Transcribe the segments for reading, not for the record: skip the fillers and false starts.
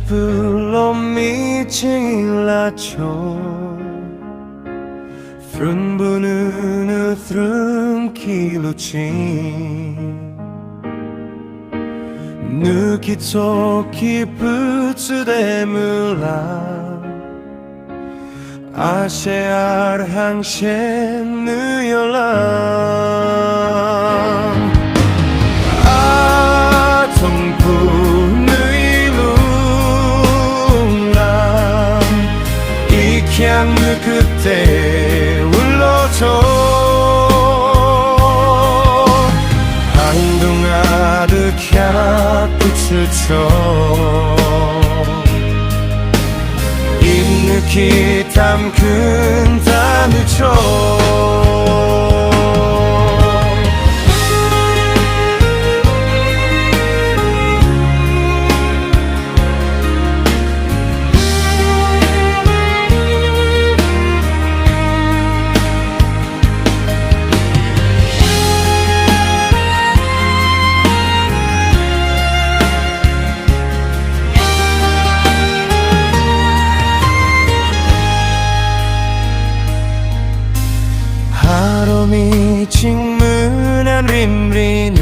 belum 미칠라죠 Frunbununu thrun kiluchi Nukitoki putsudemula Asear hangshen nuyolam Atongpu nuilunglam Ikyang kete 울러줘 한동안 캬끝을 쳐 입느끼 담근 담을 쳐 하롬이 직문한 림리는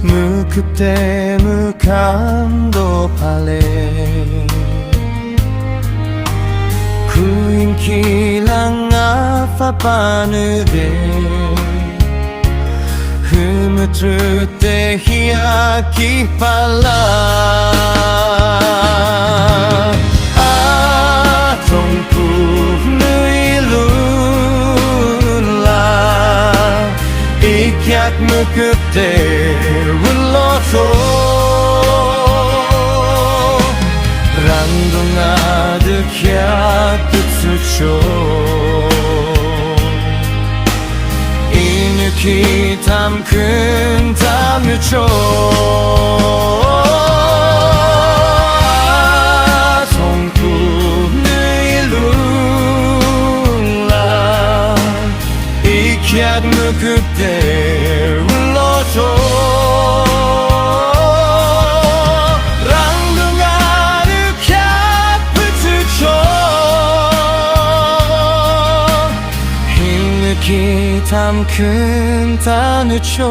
무급대 무감도 팔레 구인키랑 아파빠느레 흐무트때 히야기 빨라 무급대 울러줘 랑동아드 캬끝수초 이느끼 담근 담유초 송구 느일룰라 이캬 무급대 담근 단우초